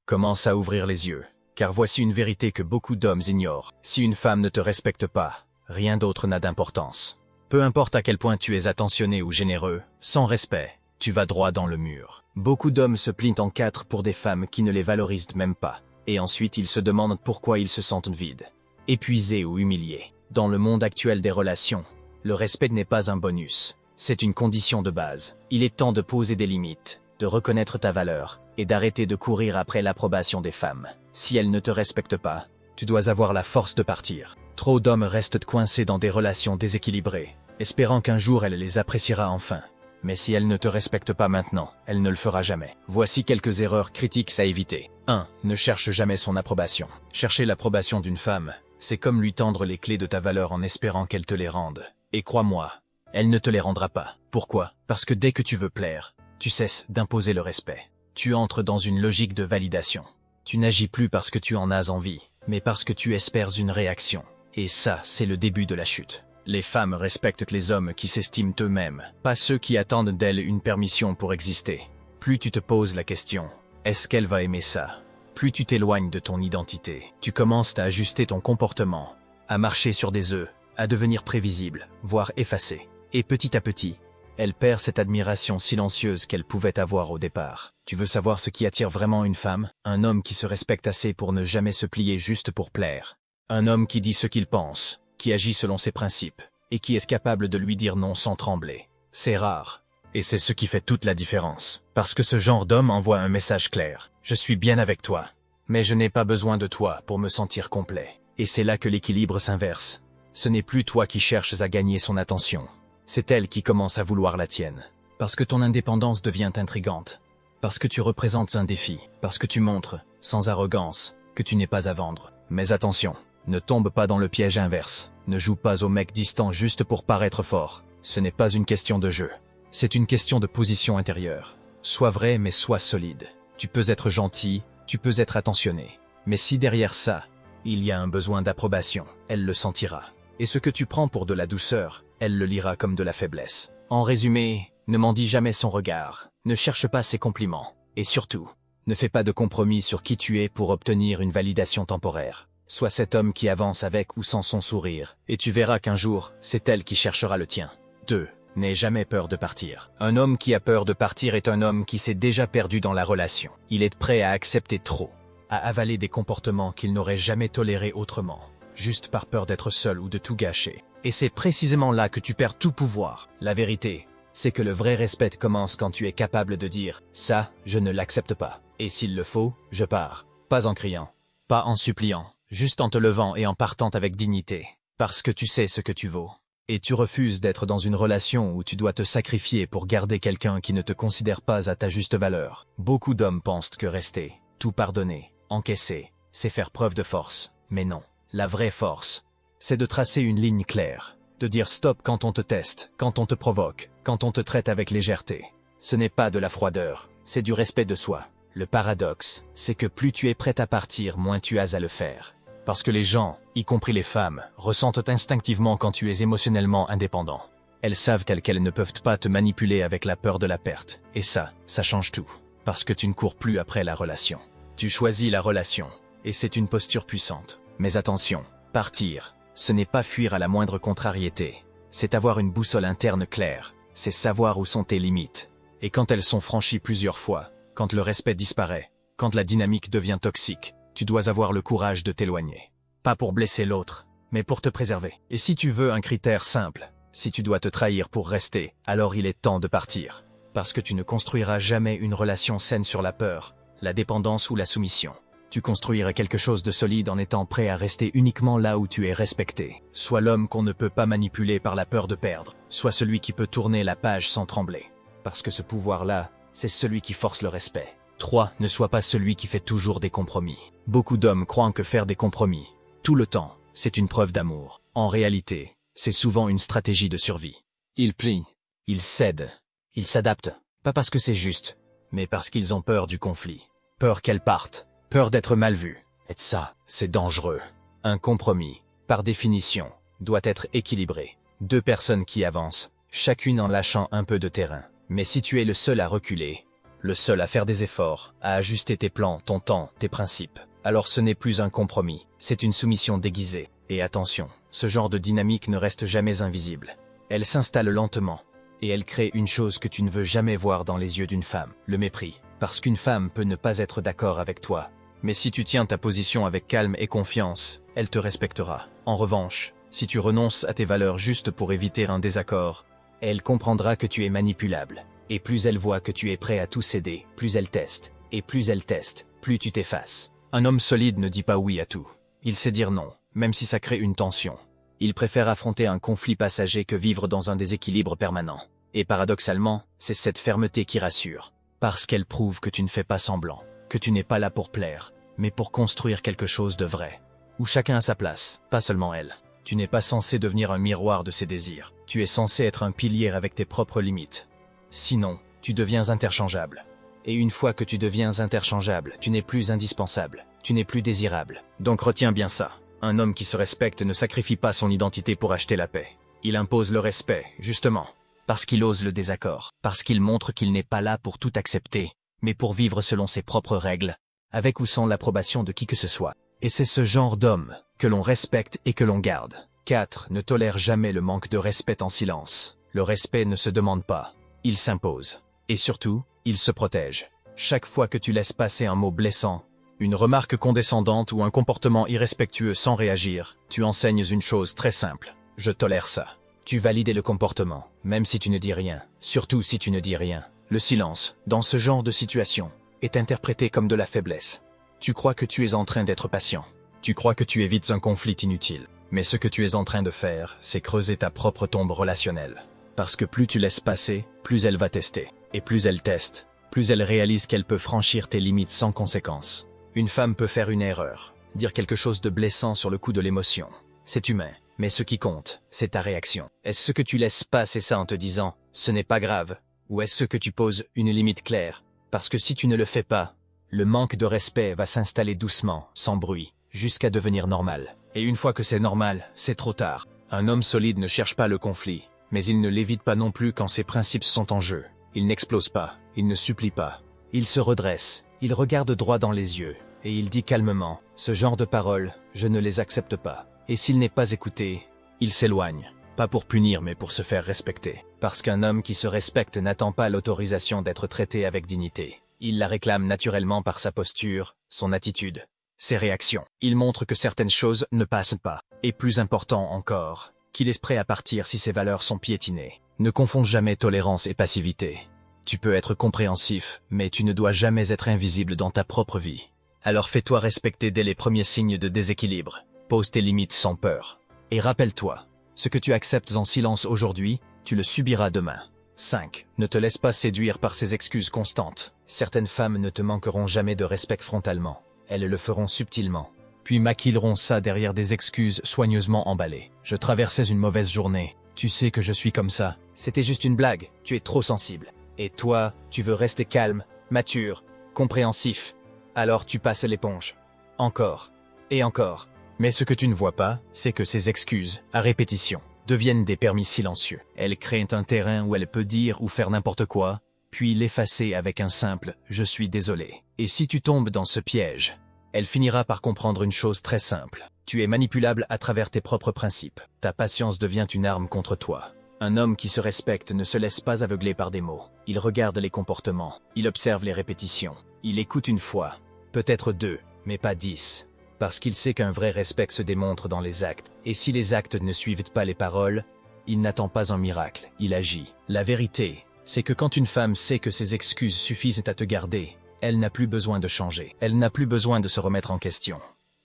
Commence à ouvrir les yeux, car voici une vérité que beaucoup d'hommes ignorent. Si une femme ne te respecte pas, rien d'autre n'a d'importance. Peu importe à quel point tu es attentionné ou généreux, sans respect, tu vas droit dans le mur. Beaucoup d'hommes se plient en quatre pour des femmes qui ne les valorisent même pas, et ensuite ils se demandent pourquoi ils se sentent vides, épuisés ou humiliés. Dans le monde actuel des relations, le respect n'est pas un bonus, c'est une condition de base. Il est temps de poser des limites, de reconnaître ta valeur, et d'arrêter de courir après l'approbation des femmes. Si elles ne te respectent pas, tu dois avoir la force de partir. Trop d'hommes restent coincés dans des relations déséquilibrées, espérant qu'un jour elle les appréciera enfin. Mais si elle ne te respecte pas maintenant, elle ne le fera jamais. Voici quelques erreurs critiques à éviter. 1. Ne cherche jamais son approbation. Chercher l'approbation d'une femme, c'est comme lui tendre les clés de ta valeur en espérant qu'elle te les rende. Et crois-moi, elle ne te les rendra pas. Pourquoi? Parce que dès que tu veux plaire, tu cesses d'imposer le respect. Tu entres dans une logique de validation. Tu n'agis plus parce que tu en as envie, mais parce que tu espères une réaction. Et ça, c'est le début de la chute. Les femmes respectent les hommes qui s'estiment eux-mêmes, pas ceux qui attendent d'elles une permission pour exister. Plus tu te poses la question, est-ce qu'elle va aimer ça? Plus tu t'éloignes de ton identité. Tu commences à ajuster ton comportement, à marcher sur des œufs, à devenir prévisible, voire effacé. Et petit à petit, elle perd cette admiration silencieuse qu'elle pouvait avoir au départ. Tu veux savoir ce qui attire vraiment une femme? Un homme qui se respecte assez pour ne jamais se plier juste pour plaire. Un homme qui dit ce qu'il pense, qui agit selon ses principes, et qui est capable de lui dire non sans trembler. C'est rare, et c'est ce qui fait toute la différence. Parce que ce genre d'homme envoie un message clair. Je suis bien avec toi, mais je n'ai pas besoin de toi pour me sentir complet. Et c'est là que l'équilibre s'inverse. Ce n'est plus toi qui cherches à gagner son attention. C'est elle qui commence à vouloir la tienne. Parce que ton indépendance devient intrigante. Parce que tu représentes un défi. Parce que tu montres, sans arrogance, que tu n'es pas à vendre. Mais attention, ne tombe pas dans le piège inverse. Ne joue pas au mec distant juste pour paraître fort. Ce n'est pas une question de jeu. C'est une question de position intérieure. Sois vrai mais sois solide. Tu peux être gentil, tu peux être attentionné. Mais si derrière ça, il y a un besoin d'approbation, elle le sentira. Et ce que tu prends pour de la douceur, elle le lira comme de la faiblesse. En résumé, ne mendie jamais son regard, ne cherche pas ses compliments. Et surtout, ne fais pas de compromis sur qui tu es pour obtenir une validation temporaire. Sois cet homme qui avance avec ou sans son sourire, et tu verras qu'un jour, c'est elle qui cherchera le tien. 2. N'aie jamais peur de partir. Un homme qui a peur de partir est un homme qui s'est déjà perdu dans la relation. Il est prêt à accepter trop, à avaler des comportements qu'il n'aurait jamais tolérés autrement, juste par peur d'être seul ou de tout gâcher. Et c'est précisément là que tu perds tout pouvoir. La vérité, c'est que le vrai respect commence quand tu es capable de dire « ça, je ne l'accepte pas ». Et s'il le faut, je pars. Pas en criant, pas en suppliant, juste en te levant et en partant avec dignité. Parce que tu sais ce que tu vaux. Et tu refuses d'être dans une relation où tu dois te sacrifier pour garder quelqu'un qui ne te considère pas à ta juste valeur. Beaucoup d'hommes pensent que rester, tout pardonner, encaisser, c'est faire preuve de force. Mais non, la vraie force, c'est de tracer une ligne claire, de dire stop quand on te teste, quand on te provoque, quand on te traite avec légèreté. Ce n'est pas de la froideur, c'est du respect de soi. Le paradoxe, c'est que plus tu es prêt à partir, moins tu as à le faire. Parce que les gens, y compris les femmes, ressentent instinctivement quand tu es émotionnellement indépendant. Elles savent qu'elles ne peuvent pas te manipuler avec la peur de la perte. Et ça change tout. Parce que tu ne cours plus après la relation. Tu choisis la relation. Et c'est une posture puissante. Mais attention, partir, ce n'est pas fuir à la moindre contrariété. C'est avoir une boussole interne claire. C'est savoir où sont tes limites. Et quand elles sont franchies plusieurs fois, quand le respect disparaît, quand la dynamique devient toxique, tu dois avoir le courage de t'éloigner. Pas pour blesser l'autre, mais pour te préserver. Et si tu veux un critère simple, si tu dois te trahir pour rester, alors il est temps de partir. Parce que tu ne construiras jamais une relation saine sur la peur, la dépendance ou la soumission. Tu construiras quelque chose de solide en étant prêt à rester uniquement là où tu es respecté. Sois l'homme qu'on ne peut pas manipuler par la peur de perdre. Sois celui qui peut tourner la page sans trembler. Parce que ce pouvoir-là, c'est celui qui force le respect. 3. Ne sois pas celui qui fait toujours des compromis. Beaucoup d'hommes croient que faire des compromis, tout le temps, c'est une preuve d'amour. En réalité, c'est souvent une stratégie de survie. Ils plient, ils cèdent, ils s'adaptent, pas parce que c'est juste, mais parce qu'ils ont peur du conflit. Peur qu'elle parte, peur d'être mal vue. Et ça, c'est dangereux. Un compromis, par définition, doit être équilibré. 2 personnes qui avancent, chacune en lâchant un peu de terrain. Mais si tu es le seul à reculer, le seul à faire des efforts, à ajuster tes plans, ton temps, tes principes. Alors ce n'est plus un compromis, c'est une soumission déguisée. Et attention, ce genre de dynamique ne reste jamais invisible. Elle s'installe lentement, et elle crée une chose que tu ne veux jamais voir dans les yeux d'une femme, le mépris. Parce qu'une femme peut ne pas être d'accord avec toi. Mais si tu tiens ta position avec calme et confiance, elle te respectera. En revanche, si tu renonces à tes valeurs juste pour éviter un désaccord, elle comprendra que tu es manipulable. Et plus elle voit que tu es prêt à tout céder, plus elle teste. Et plus elle teste, plus tu t'effaces. Un homme solide ne dit pas oui à tout. Il sait dire non, même si ça crée une tension. Il préfère affronter un conflit passager que vivre dans un déséquilibre permanent. Et paradoxalement, c'est cette fermeté qui rassure. Parce qu'elle prouve que tu ne fais pas semblant, que tu n'es pas là pour plaire, mais pour construire quelque chose de vrai. Où chacun a sa place, pas seulement elle. Tu n'es pas censé devenir un miroir de ses désirs. Tu es censé être un pilier avec tes propres limites. Sinon, tu deviens interchangeable. Et une fois que tu deviens interchangeable, tu n'es plus indispensable, tu n'es plus désirable. Donc retiens bien ça. Un homme qui se respecte ne sacrifie pas son identité pour acheter la paix. Il impose le respect, justement, parce qu'il ose le désaccord, parce qu'il montre qu'il n'est pas là pour tout accepter, mais pour vivre selon ses propres règles, avec ou sans l'approbation de qui que ce soit. Et c'est ce genre d'homme que l'on respecte et que l'on garde. 4. Ne tolère jamais le manque de respect en silence. Le respect ne se demande pas, il s'impose. Et surtout, il se protège. Chaque fois que tu laisses passer un mot blessant, une remarque condescendante ou un comportement irrespectueux sans réagir, tu enseignes une chose très simple. Je tolère ça. Tu valides le comportement, même si tu ne dis rien. Surtout si tu ne dis rien. Le silence, dans ce genre de situation, est interprété comme de la faiblesse. Tu crois que tu es en train d'être patient. Tu crois que tu évites un conflit inutile. Mais ce que tu es en train de faire, c'est creuser ta propre tombe relationnelle. Parce que plus tu laisses passer, plus elle va tester. Et plus elle teste, plus elle réalise qu'elle peut franchir tes limites sans conséquence. Une femme peut faire une erreur, dire quelque chose de blessant sur le coup de l'émotion. C'est humain, mais ce qui compte, c'est ta réaction. Est-ce ce que tu laisses passer ça en te disant « ce n'est pas grave » ou est-ce que tu poses une limite claire? Parce que si tu ne le fais pas, le manque de respect va s'installer doucement, sans bruit, jusqu'à devenir normal. Et une fois que c'est normal, c'est trop tard. Un homme solide ne cherche pas le conflit, mais il ne l'évite pas non plus quand ses principes sont en jeu. Il n'explose pas, il ne supplie pas. Il se redresse, il regarde droit dans les yeux, et il dit calmement « Ce genre de paroles, je ne les accepte pas ». Et s'il n'est pas écouté, il s'éloigne. Pas pour punir, mais pour se faire respecter. Parce qu'un homme qui se respecte n'attend pas l'autorisation d'être traité avec dignité. Il la réclame naturellement par sa posture, son attitude, ses réactions. Il montre que certaines choses ne passent pas. Et plus important encore, qu'il est prêt à partir si ses valeurs sont piétinées. Ne confonds jamais tolérance et passivité. Tu peux être compréhensif, mais tu ne dois jamais être invisible dans ta propre vie. Alors fais-toi respecter dès les premiers signes de déséquilibre. Pose tes limites sans peur. Et rappelle-toi, ce que tu acceptes en silence aujourd'hui, tu le subiras demain. 5. Ne te laisse pas séduire par ces excuses constantes. Certaines femmes ne te manqueront jamais de respect frontalement. Elles le feront subtilement. Puis maquilleront ça derrière des excuses soigneusement emballées. Je traversais une mauvaise journée. Tu sais que je suis comme ça. C'était juste une blague. Tu es trop sensible. Et toi, tu veux rester calme, mature, compréhensif. Alors tu passes l'éponge. Encore. Et encore. Mais ce que tu ne vois pas, c'est que ces excuses, à répétition, deviennent des permis silencieux. Elles créent un terrain où elle peut dire ou faire n'importe quoi, puis l'effacer avec un simple « je suis désolé ». Et si tu tombes dans ce piège, elle finira par comprendre une chose très simple. Tu es manipulable à travers tes propres principes. Ta patience devient une arme contre toi. Un homme qui se respecte ne se laisse pas aveugler par des mots. Il regarde les comportements, il observe les répétitions. Il écoute une fois, peut-être 2, mais pas 10. Parce qu'il sait qu'un vrai respect se démontre dans les actes. Et si les actes ne suivent pas les paroles, il n'attend pas un miracle, il agit. La vérité, c'est que quand une femme sait que ses excuses suffisent à te garder, elle n'a plus besoin de changer. Elle n'a plus besoin de se remettre en question.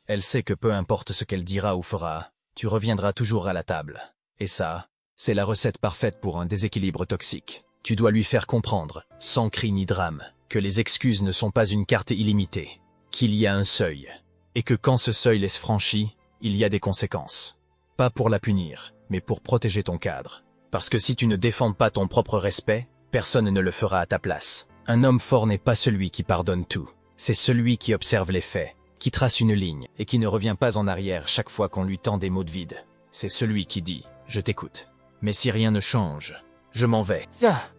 Elle sait que peu importe ce qu'elle dira ou fera, tu reviendras toujours à la table. Et ça, c'est la recette parfaite pour un déséquilibre toxique. Tu dois lui faire comprendre, sans cri ni drame, que les excuses ne sont pas une carte illimitée, qu'il y a un seuil. Et que quand ce seuil est franchi, il y a des conséquences. Pas pour la punir, mais pour protéger ton cadre. Parce que si tu ne défends pas ton propre respect, personne ne le fera à ta place. Un homme fort n'est pas celui qui pardonne tout. C'est celui qui observe les faits, qui trace une ligne, et qui ne revient pas en arrière chaque fois qu'on lui tend des mots de vide. C'est celui qui dit « je t'écoute ». Mais si rien ne change, je m'en vais.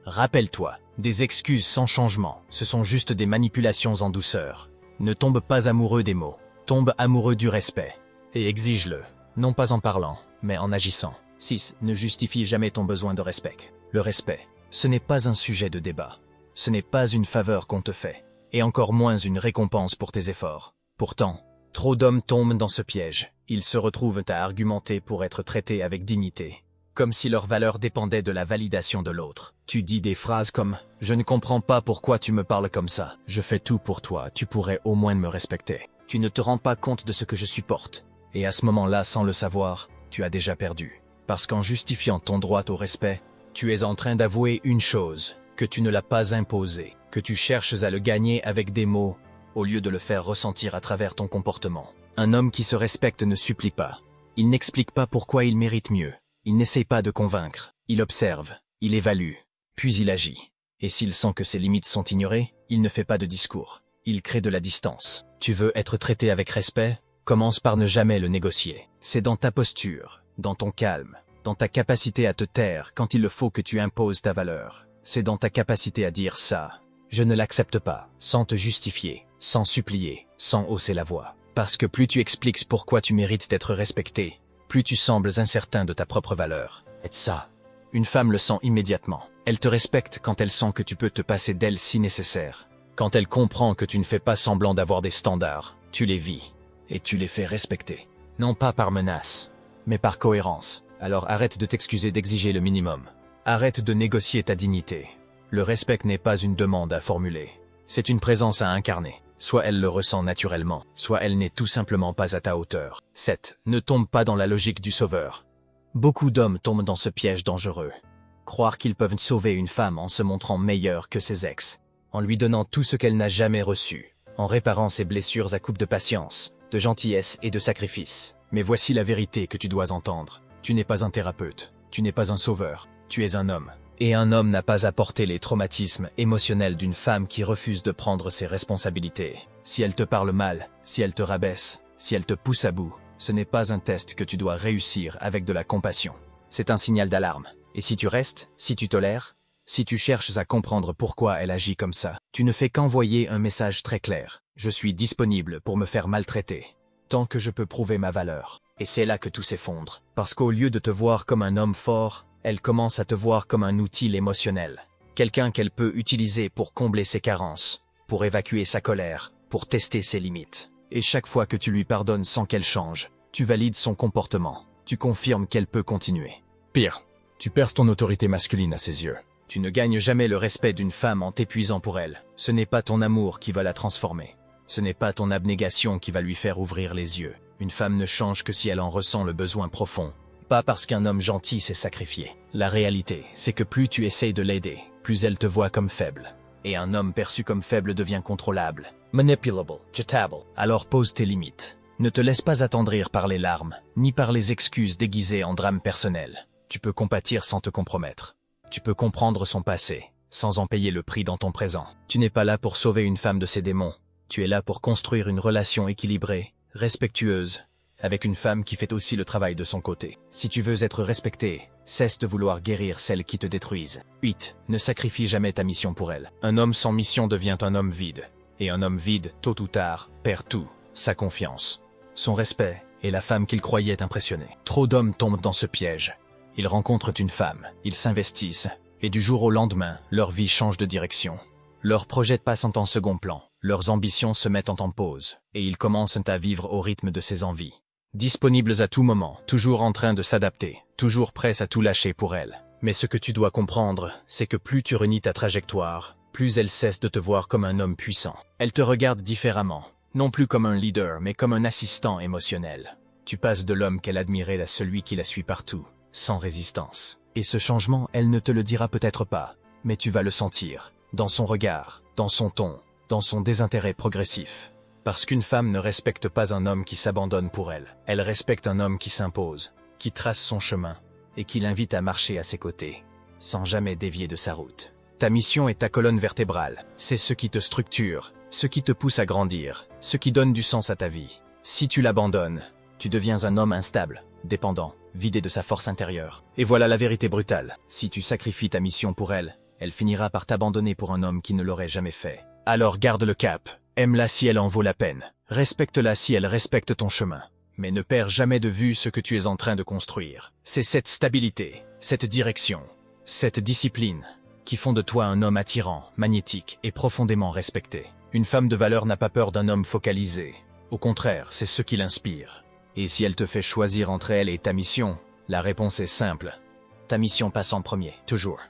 Rappelle-toi, Des excuses sans changement, ce sont juste des manipulations en douceur. Ne tombe pas amoureux des mots, tombe amoureux du respect. Et exige-le, non pas en parlant, mais en agissant. 6. Ne justifie jamais ton besoin de respect. Le respect, ce n'est pas un sujet de débat. Ce n'est pas une faveur qu'on te fait, et encore moins une récompense pour tes efforts. Pourtant, trop d'hommes tombent dans ce piège. Ils se retrouvent à argumenter pour être traités avec dignité, comme si leur valeur dépendait de la validation de l'autre. Tu dis des phrases comme « Je ne comprends pas pourquoi tu me parles comme ça. Je fais tout pour toi, tu pourrais au moins me respecter. Tu ne te rends pas compte de ce que je supporte. » Et à ce moment-là, sans le savoir, tu as déjà perdu. Parce qu'en justifiant ton droit au respect, tu es en train d'avouer une chose, que tu ne l'as pas imposé, que tu cherches à le gagner avec des mots, au lieu de le faire ressentir à travers ton comportement. Un homme qui se respecte ne supplie pas. Il n'explique pas pourquoi il mérite mieux. Il n'essaye pas de convaincre. Il observe, il évalue, puis il agit. Et s'il sent que ses limites sont ignorées, il ne fait pas de discours. Il crée de la distance. Tu veux être traité avec respect? Commence par ne jamais le négocier. C'est dans ta posture, dans ton calme, dans ta capacité à te taire quand il le faut que tu imposes ta valeur. C'est dans ta capacité à dire ça. Je ne l'accepte pas, sans te justifier, sans supplier, sans hausser la voix. Parce que plus tu expliques pourquoi tu mérites d'être respecté, plus tu sembles incertain de ta propre valeur. Et ça, une femme le sent immédiatement. Elle te respecte quand elle sent que tu peux te passer d'elle si nécessaire. Quand elle comprend que tu ne fais pas semblant d'avoir des standards, tu les vis, et tu les fais respecter. Non pas par menace, mais par cohérence. Alors arrête de t'excuser d'exiger le minimum. Arrête de négocier ta dignité. Le respect n'est pas une demande à formuler. C'est une présence à incarner. Soit elle le ressent naturellement, soit elle n'est tout simplement pas à ta hauteur. 7. Ne tombe pas dans la logique du sauveur. Beaucoup d'hommes tombent dans ce piège dangereux. Croire qu'ils peuvent sauver une femme en se montrant meilleur que ses ex, en lui donnant tout ce qu'elle n'a jamais reçu, en réparant ses blessures à coups de patience, de gentillesse et de sacrifice. Mais voici la vérité que tu dois entendre. Tu n'es pas un thérapeute, tu n'es pas un sauveur, tu es un homme. Et un homme n'a pas à porter les traumatismes émotionnels d'une femme qui refuse de prendre ses responsabilités. Si elle te parle mal, si elle te rabaisse, si elle te pousse à bout, ce n'est pas un test que tu dois réussir avec de la compassion. C'est un signal d'alarme. Et si tu restes, si tu tolères, si tu cherches à comprendre pourquoi elle agit comme ça, tu ne fais qu'envoyer un message très clair. Je suis disponible pour me faire maltraiter, tant que je peux prouver ma valeur. Et c'est là que tout s'effondre. Parce qu'au lieu de te voir comme un homme fort, elle commence à te voir comme un outil émotionnel. Quelqu'un qu'elle peut utiliser pour combler ses carences, pour évacuer sa colère, pour tester ses limites. Et chaque fois que tu lui pardonnes sans qu'elle change, tu valides son comportement. Tu confirmes qu'elle peut continuer. Pire, tu perds ton autorité masculine à ses yeux. Tu ne gagnes jamais le respect d'une femme en t'épuisant pour elle. Ce n'est pas ton amour qui va la transformer. Ce n'est pas ton abnégation qui va lui faire ouvrir les yeux. Une femme ne change que si elle en ressent le besoin profond. Pas parce qu'un homme gentil s'est sacrifié. La réalité, c'est que plus tu essayes de l'aider, plus elle te voit comme faible. Et un homme perçu comme faible devient contrôlable, manipulable, jetable. Alors pose tes limites. Ne te laisse pas attendrir par les larmes, ni par les excuses déguisées en drame personnel. Tu peux compatir sans te compromettre. Tu peux comprendre son passé, sans en payer le prix dans ton présent. Tu n'es pas là pour sauver une femme de ses démons. Tu es là pour construire une relation équilibrée, respectueuse, avec une femme qui fait aussi le travail de son côté. Si tu veux être respecté, cesse de vouloir guérir celles qui te détruisent. 8. Ne sacrifie jamais ta mission pour elle. Un homme sans mission devient un homme vide. Et un homme vide, tôt ou tard, perd tout. Sa confiance, son respect et la femme qu'il croyait impressionner. Trop d'hommes tombent dans ce piège. Ils rencontrent une femme, ils s'investissent, et du jour au lendemain, leur vie change de direction. Leurs projets passent en second plan, leurs ambitions se mettent en pause, et ils commencent à vivre au rythme de ses envies. Disponibles à tout moment, toujours en train de s'adapter, toujours prêts à tout lâcher pour elle. Mais ce que tu dois comprendre, c'est que plus tu renies ta trajectoire, plus elle cesse de te voir comme un homme puissant. Elle te regarde différemment, non plus comme un leader, mais comme un assistant émotionnel. Tu passes de l'homme qu'elle admirait à celui qui la suit partout, sans résistance. Et ce changement, elle ne te le dira peut-être pas, mais tu vas le sentir, dans son regard, dans son ton, dans son désintérêt progressif. Parce qu'une femme ne respecte pas un homme qui s'abandonne pour elle. Elle respecte un homme qui s'impose, qui trace son chemin, et qui l'invite à marcher à ses côtés, sans jamais dévier de sa route. Ta mission est ta colonne vertébrale. C'est ce qui te structure, ce qui te pousse à grandir, ce qui donne du sens à ta vie. Si tu l'abandonnes, tu deviens un homme instable, dépendant, vidé de sa force intérieure. Et voilà la vérité brutale. Si tu sacrifies ta mission pour elle, elle finira par t'abandonner pour un homme qui ne l'aurait jamais fait. Alors garde le cap, aime-la si elle en vaut la peine, respecte-la si elle respecte ton chemin. Mais ne perds jamais de vue ce que tu es en train de construire. C'est cette stabilité, cette direction, cette discipline qui font de toi un homme attirant, magnétique et profondément respecté. Une femme de valeur n'a pas peur d'un homme focalisé. Au contraire, c'est ce qui l'inspire. Et si elle te fait choisir entre elle et ta mission, la réponse est simple. Ta mission passe en premier, toujours.